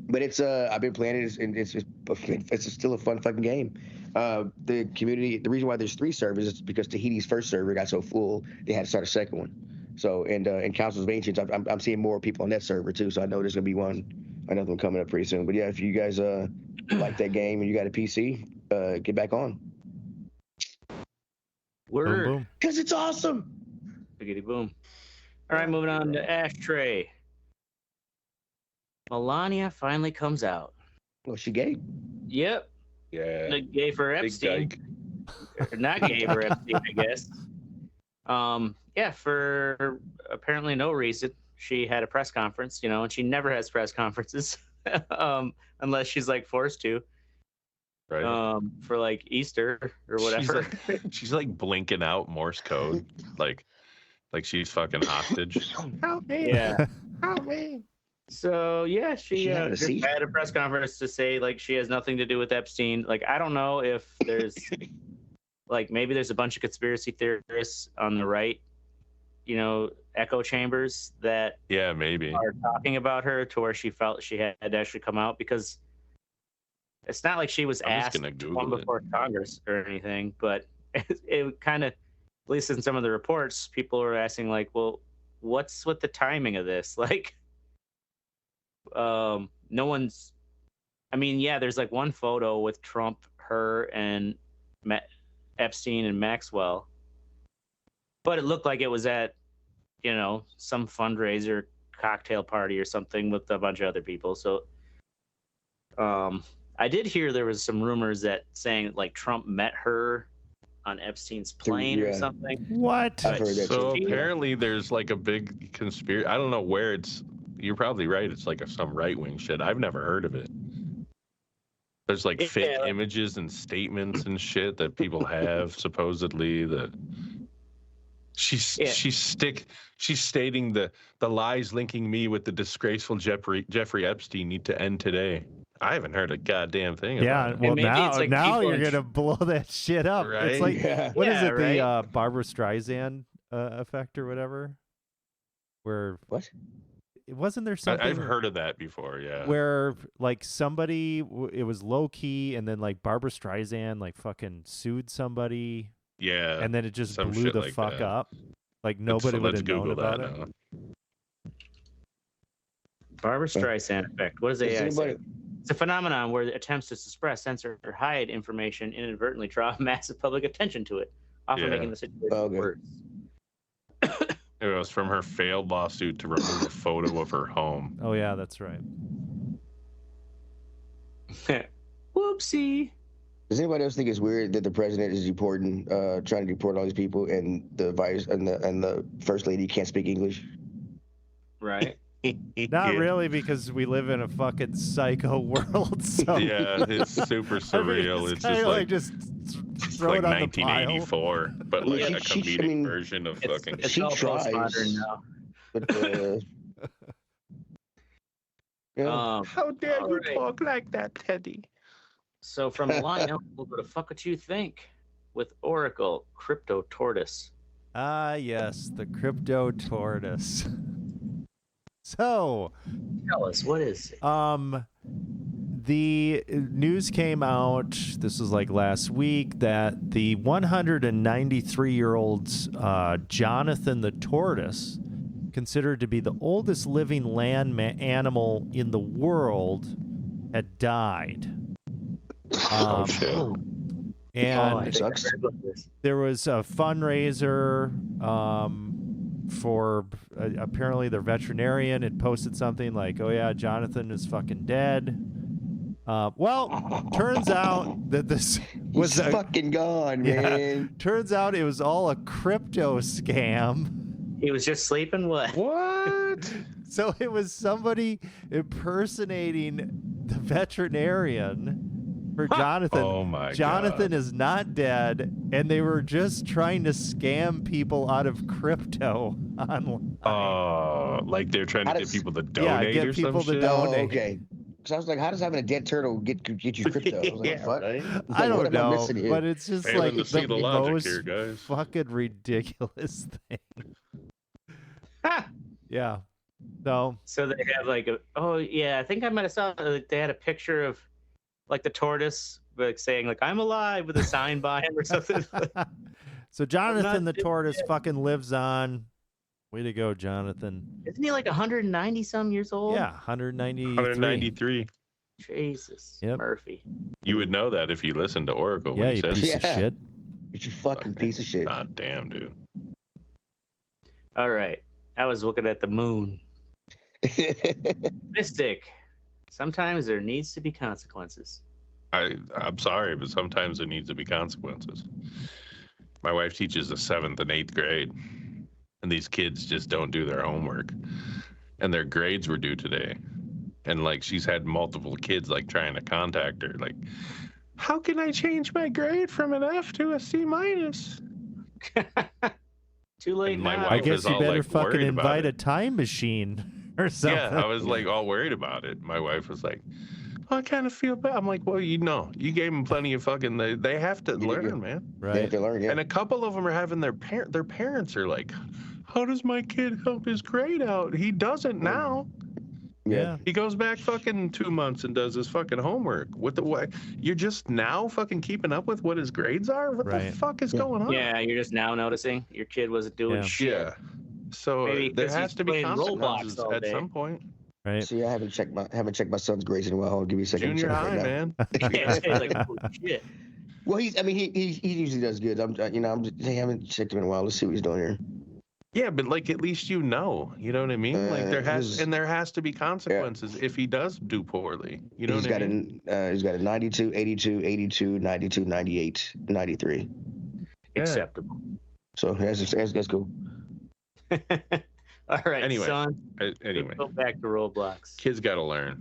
But it's I've been playing it, and it's still a fun fucking game. The community, the reason why there's 3 servers is because Tahiti's first server got so full they had to start a second one. So in Councils of Ancients, I'm seeing more people on that server too. So I know there's gonna be another one coming up pretty soon. But yeah, if you guys like that game and you got a PC, get back on. Word. Boom, boom. Because it's awesome. Biggity boom. All right, moving on to Ashtray. Melania finally comes out. Well, she gay. Yep. Yeah. Gay for Epstein. Or not gay for Epstein, I guess. Yeah, for apparently no reason. She had a press conference, and she never has press conferences unless she's like forced to. Right. For like Easter or whatever. She's like blinking out Morse code, like she's fucking hostage. Help me! Yeah. Help me! So yeah, she had had a press conference to say like she has nothing to do with Epstein. Like I don't know if there's like maybe there's a bunch of conspiracy theorists on the right, echo chambers that maybe are talking about her to where she felt she had to actually come out, because it's not like she was asked to come before Congress or anything, but it kind of, at least in some of the reports, people were asking like, well, what's with the timing of this? Like, no one's, I mean, yeah, there's like one photo with Trump, her, and Epstein and Maxwell, but it looked like it was at, some fundraiser cocktail party or something with a bunch of other people. So, I did hear there was some rumors that saying like Trump met her on Epstein's plane or something. What? I've heard that So too. apparently there's like a big conspiracy. I don't know where it's. You're probably right. It's like some right-wing shit. I've never heard of it. There's like fake Yeah. images and statements and shit that people have supposedly that she's stating the lies linking me with the disgraceful Jeffrey Epstein need to end today. I haven't heard a goddamn thing Yeah, about it. well maybe now it's like now people you're in- gonna blow that shit up. It's Right? like Yeah. what is Yeah, it, the right? Barbara Streisand effect or whatever? Where What? wasn't there something I've heard of that before, yeah. where like somebody it was low key and then like Barbara Streisand like fucking sued somebody Yeah. and then it just some blew shit the like fuck that. up. Like nobody would Let's have known Google about that it. now. Barbara Streisand effect. What does Does AI say? anybody- It's a phenomenon where attempts to suppress, censor, or hide information inadvertently draw massive public attention to it, often Yeah. making the situation Okay. worse. It was from her failed lawsuit to remove a photo of her home. Oh yeah, that's right. Whoopsie. Does anybody else think it's weird that the president is trying to deport all these people, and the vice and the first lady can't speak English? Right. Not really, because we live in a fucking psycho world. So Yeah, it's super surreal. It's kinda just throw like it on the pile. 1984, but like Yeah, a comedic I mean, version of It's, fucking. it's She all tries. postmodern now. But yeah. How dare you Alright. talk like that, Teddy? So from the line, we'll go to Fuck What You Think with Oracle Crypto Tortoise. Ah, yes, the crypto tortoise. So, Tell us, what is it? the news came out, this was like last week, that the 193-year-old Jonathan the tortoise, considered to be the oldest living land animal in the world, had died. Oh shit! And I think sucks. I read about this. there was a fundraiser for apparently their veterinarian had posted something like, oh yeah, Jonathan is fucking dead. Well, turns out that this was He's fucking gone, yeah, man. turns out it was all a crypto scam. He was just sleeping. What? What? So it was somebody impersonating the veterinarian for Jonathan. Oh my Jonathan God. is not dead, and they were just trying to scam people out of crypto online. Like they're trying to How get does- people to Yeah, donate get or people some to shit. donate. Oh, okay. Because I was like, how does having a dead turtle get you crypto? I was like, Yeah, what? right? Like, I what don't am I know, missing here? but it's just Failing like to see the logic most here, guys. fucking ridiculous thing. Yeah. So So they have like oh yeah, I think I might have saw like they had a picture of like the tortoise like saying like I'm alive with a sign by him or something. so Jonathan the dead tortoise yet. fucking lives on. Way to go, Jonathan. Isn't he like 190 some years old? Yeah, 193. 193. Jesus, Yep. Murphy. You would know that if you listened to Oracle Yeah, when he you said piece of Yeah. shit. You fucking piece of shit. God damn, dude. All right, I was looking at the moon. Mystic. Sometimes there needs to be consequences. I'm sorry, but sometimes there needs to be consequences. My wife teaches the 7th and 8th grade, and these kids just don't do their homework, and their grades were due today. And like she's had multiple kids like trying to contact her, like, how can I change my grade from an F to a C minus? Too late And my now. I wife guess is you all, better like, fucking worried about invite a it. time machine or something. Yeah, I was like all worried about it. My wife was like, oh, I kind of feel bad. I'm like, well, you know, you gave them plenty of fucking. They have to Yeah, learn, yeah. man. They have Right. to learn, yeah. And a couple of them are having their parents are like, how does my kid help his grade out? He doesn't now. Yeah. He goes back fucking 2 months and does his fucking homework. What the way? You're just now fucking keeping up with what his grades are? What Right. the fuck is Yeah. going on? Yeah, you're just now noticing your kid wasn't doing Yeah. shit. Yeah. So Maybe there 'cause has he's to be playing Roblox consequences all at day. some point. Right. See, I haven't checked my son's grades in a while. I'll give you a second. Junior check high, right now. man. Yeah, it's like, oh, shit. Well, he usually does good. I haven't checked him in a while. Let's see what he's doing here. Yeah, but like at least you know what I mean? Like there has to be consequences if he does do poorly. You know He's what I got mean? he's got a 92, 82, 82, 92, 98, 93. Yeah. Acceptable. So that's cool. All right, Anyway, son. Anyway, Go back to Roblox. kids got to learn.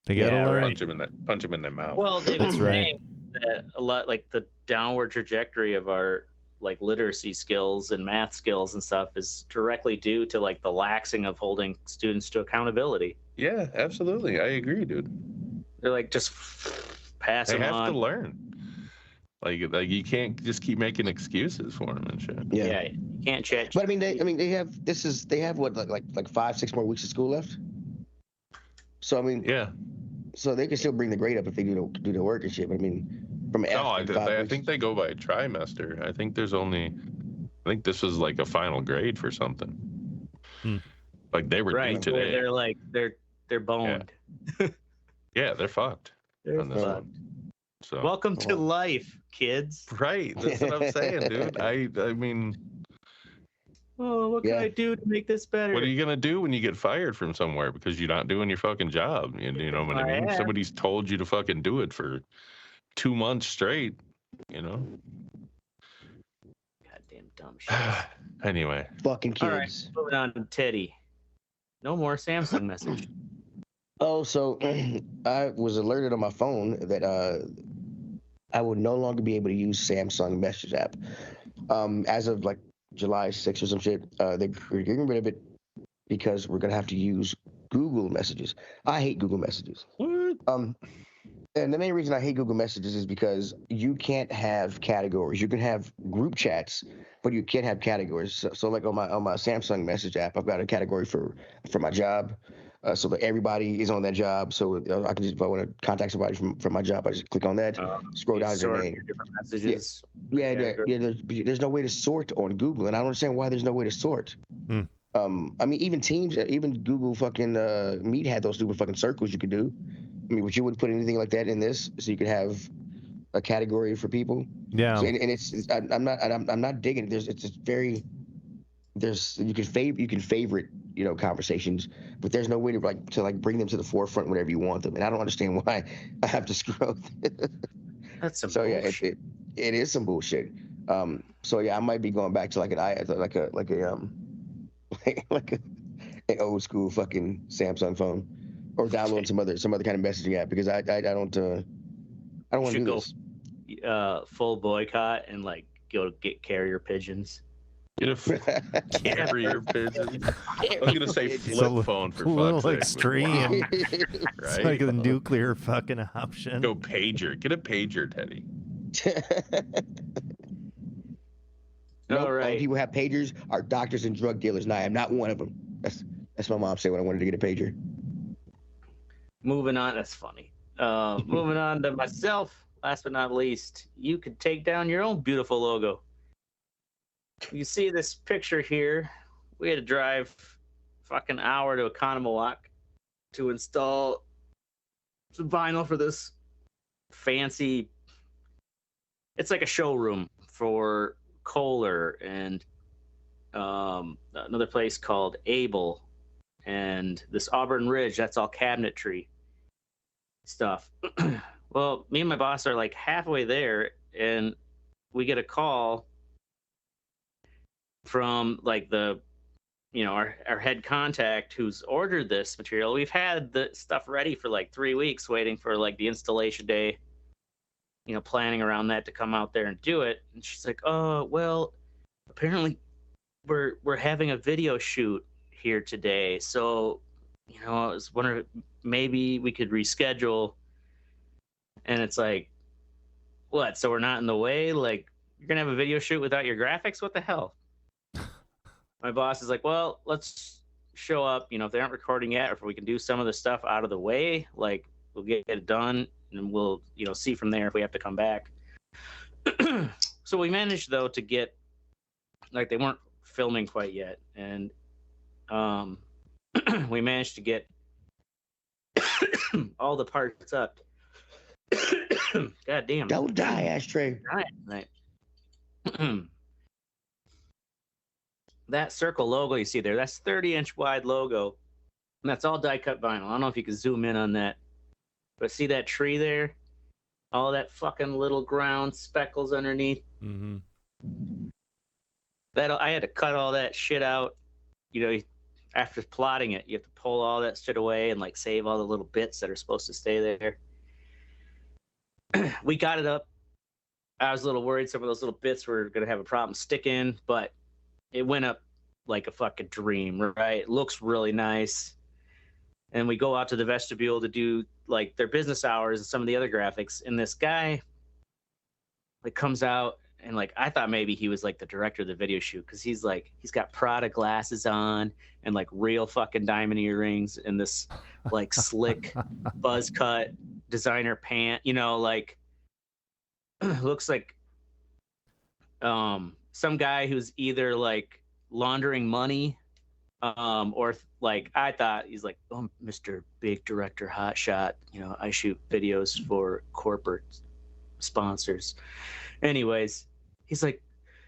They gotta Yeah, learn. right. Punch him in the mouth. Well, they've been That's right. saying that a lot, like the downward trajectory of our like literacy skills and math skills and stuff is directly due to like the laxing of holding students to accountability. Yeah, absolutely. I agree, dude. They're like just pass They them have on. to learn. Like you can't just keep making excuses for them and shit. Yeah, you can't chat. But I mean, they have what like 5-6 more weeks of school left. So I mean, Yeah. so they can still bring the grade up if they do the work and shit. But I mean, from I after think they go by trimester. I think this was like a final grade for something. Like they were due Right, today. they're like they're boned. Yeah, they're fucked. They're on this fucked. one. So Welcome to life, kids. right, that's what I'm saying, dude. I mean, Oh, what can I do to make this better? what are you gonna do when you get fired from somewhere because you're not doing your fucking job? You know what I mean? Somebody's told you to fucking do it for 2 months straight. You know. Goddamn dumb shit. Anyway. fucking kids. All right, moving on to Teddy. No more Samsung message. Oh, so I was alerted on my phone that I would no longer be able to use Samsung Message app. As of like July 6th or some shit, they're getting rid of it because we're gonna have to use Google Messages. I hate Google Messages. What? And the main reason I hate Google Messages is because you can't have categories. You can have group chats, but you can't have categories. So like on my Samsung Message app, I've got a category for my job. So that everybody is on that job. So I can just, if I want to contact somebody from my job, I just click on that, scroll down to their name. Different messages. Yeah. There's no way to sort on Google, and I don't understand why there's no way to sort. I mean, even Teams, even Google fucking Meet had those stupid fucking circles you could do. I mean, would you wouldn't put anything like that in this, so you could have a category for people? Yeah. So, and it's I'm not digging it. It's just very. You can favorite conversations, but there's no way to bring them to the forefront whenever you want them, and I don't understand why I have to scroll. That's some so bullshit. yeah, it is some bullshit. So yeah, I might be going back to an old school fucking Samsung phone, or download some other kind of messaging app because I don't want to do this. Full boycott and like go get carrier pigeons. Get a carrier pigeon. I was gonna say flip phone for a little fuck's sake. extreme. Right? It's like a nuclear fucking option. Go pager. Get a pager, Teddy. All right. People have pagers are doctors and drug dealers, and I am not one of them. That's my mom said when I wanted to get a pager. Moving on. That's funny. Moving on to myself. Last but not least, you could take down your own beautiful logo. You see this picture here. We had to drive fucking hour to Economowalk to install some vinyl for this fancy. It's like a showroom for Kohler and another place called Able and this Auburn Ridge. That's all cabinetry stuff. Well, me and my boss are like halfway there, and we get a call from like our head contact who's ordered this material. We've had the stuff ready for like 3 weeks, waiting for like the installation day, planning around that to come out there and do it. And she's like, "Oh, well, apparently we're having a video shoot here today, so I was wondering if maybe we could reschedule." And it's like, what? So we're not in the way? Like, you're gonna have a video shoot without your graphics? What the hell? My boss is like, well, let's show up. If they aren't recording yet, or if we can do some of the stuff out of the way, like we'll get it done, and we'll see from there if we have to come back. So we managed though to get, like, they weren't filming quite yet, and we managed to get all the parts up. God damn. Don't die, Ashtray. Right. That circle logo you see there, that's 30-inch wide logo. And that's all die-cut vinyl. I don't know if you can zoom in on that. But see that tree there? All that fucking little ground speckles underneath? Mm-hmm. I had to cut all that shit out. after plotting it, you have to pull all that shit away and like save all the little bits that are supposed to stay there. We got it up. I was a little worried some of those little bits were gonna have a problem sticking, but it went up like a fucking dream, right? It looks really nice. And we go out to the vestibule to do like their business hours and some of the other graphics. And this guy like comes out and like I thought maybe he was like the director of the video shoot because he's got Prada glasses on and like real fucking diamond earrings and this like slick buzz cut designer pant, you know, like looks like some guy who's either like laundering money or like I thought he's like, oh, Mr. Big Director Hotshot, you know, I shoot videos for corporate sponsors. Anyways, he's like,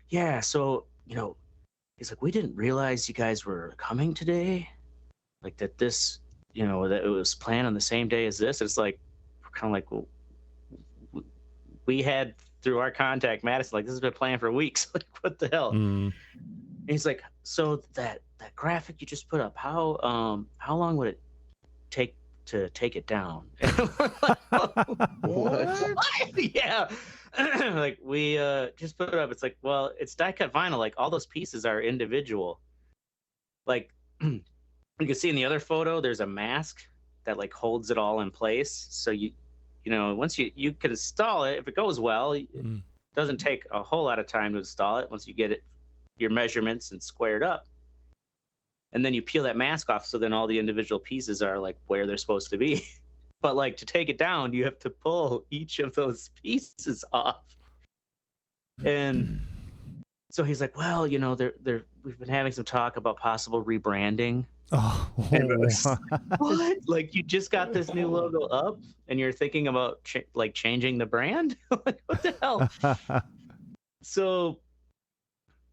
yeah, so, you know, he's like, we didn't realize you guys were coming today. Like that this, you know, that it was planned on the same day as this. It's like, we're kind of like, well, we had through our contact, Madison, like this has been planned for weeks. Like, what the hell? And he's like, so that graphic you just put up, how long would it take to take it down? What? Yeah. Like we just put it up. It's like, well, it's die cut vinyl. Like all those pieces are individual. Like you can see in the other photo, there's a mask that like holds it all in place. So you know, once you can install it, if it goes well, it doesn't take a whole lot of time to install it once you get it, your measurements and squared up. And then you peel that mask off, so then all the individual pieces are like where they're supposed to be. But like to take it down, you have to pull each of those pieces off. And so he's like, well, you know, we've been having some talk about possible rebranding. Oh, What? Like you just got this new logo up and you're thinking about like changing the brand? Like, what the hell? So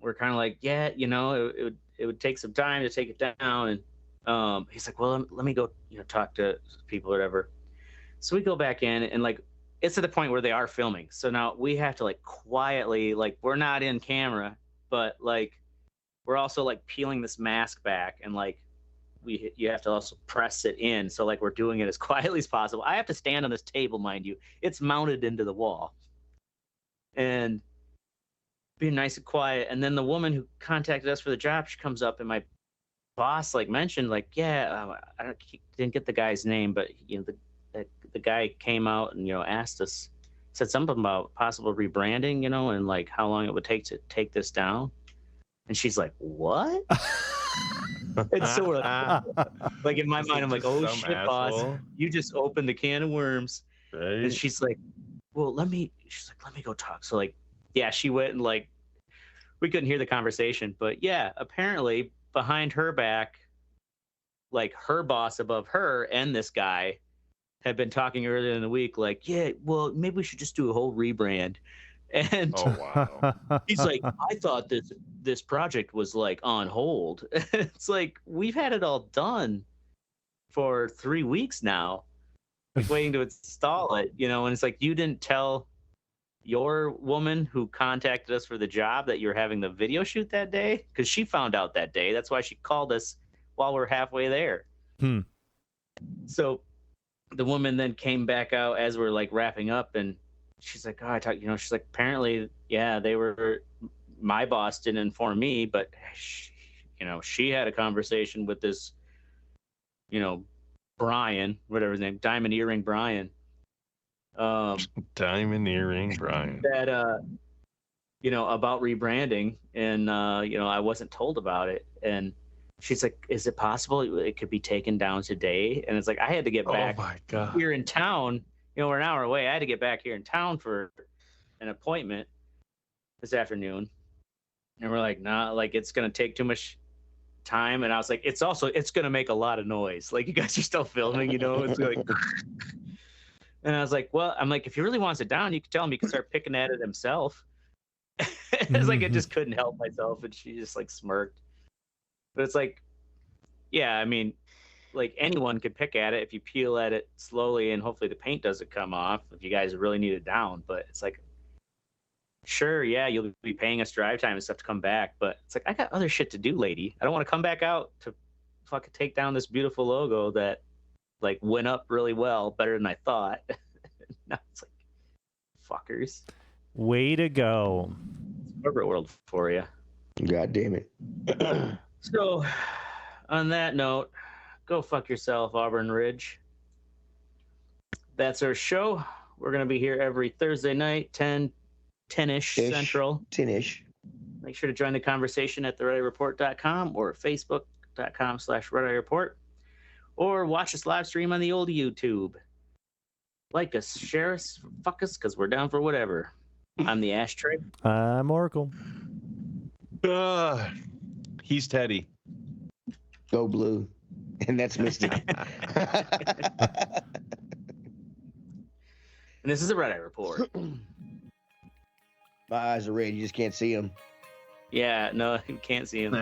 we're kind of like, yeah, you know, it would take some time to take it down. And he's like, well, let me go, you know, talk to people or whatever. So we go back in and like, it's at the point where they are filming. So now we have to like quietly, like we're not in camera, but like we're also like peeling this mask back and like you have to also press it in. So like we're doing it as quietly as possible. I have to stand on this table, mind you. It's mounted into the wall. And being nice and quiet. And then the woman who contacted us for the job, she comes up and my boss like mentioned like, yeah, I didn't get the guy's name, but you know, the guy came out and, you know, asked us, said something about possible rebranding, you know, and like how long it would take to take this down. And she's like, what? And so we're like in my mind, I'm like, oh shit, asshole. Boss, you just opened the can of worms. Right. And she's like, well, let me go talk. So like, yeah, she went and like, we couldn't hear the conversation, but yeah, apparently behind her back, like her boss above her and this guy had been talking earlier in the week, like, yeah, well, maybe we should just do a whole rebrand. And oh, wow. He's like, I thought this project was like on hold. It's like, we've had it all done for 3 weeks now, like waiting to install it, you know, and it's like, you didn't tell your woman who contacted us for the job that you're having the video shoot that day? Because she found out that day. That's why she called us while we're halfway there. So the woman then came back out as we're like wrapping up, and she's like, oh, I talked, you know, she's like, apparently, yeah, my boss didn't inform me, but you know, she had a conversation with this, you know, Brian, whatever his name, Diamond Earring Brian. Diamond Earring Brian. That, you know, about rebranding, and, you know, I wasn't told about it. And she's like, is it possible it could be taken down today? And it's like, I had to get back here in town. You know, we're an hour away. I had to get back here in town for an appointment this afternoon. And we're like, nah, like it's going to take too much time. And I was like, it's going to make a lot of noise. Like you guys are still filming, you know, it's like, and I was like, well, I'm like, if he really wants it down, you can tell him he can start picking at it himself. It's like, I just couldn't help myself. And she just like smirked. But it's like, yeah, I mean, like anyone could pick at it if you peel at it slowly and hopefully the paint doesn't come off if you guys really need it down. But it's like, sure, yeah, you'll be paying us drive time and stuff to come back. But it's like, I got other shit to do, lady. I don't want to come back out to fucking take down this beautiful logo that like went up really well, better than I thought. Now it's like, fuckers. Way to go. Corporate world for you. God damn it. So, on that note, go fuck yourself, Auburn Ridge. That's our show. We're going to be here every Thursday night, 10-ish Central. 10-ish. Make sure to join the conversation at theredeyereport.com or facebook.com/redeyereport, or watch us live stream on the old YouTube. Like us, share us, fuck us, because we're down for whatever. I'm the Ashtray. I'm Oracle. He's Teddy. Go blue. And that's Misty. And this is the Red Eye Report. My eyes are red. You just can't see them. Yeah, no, you can't see him.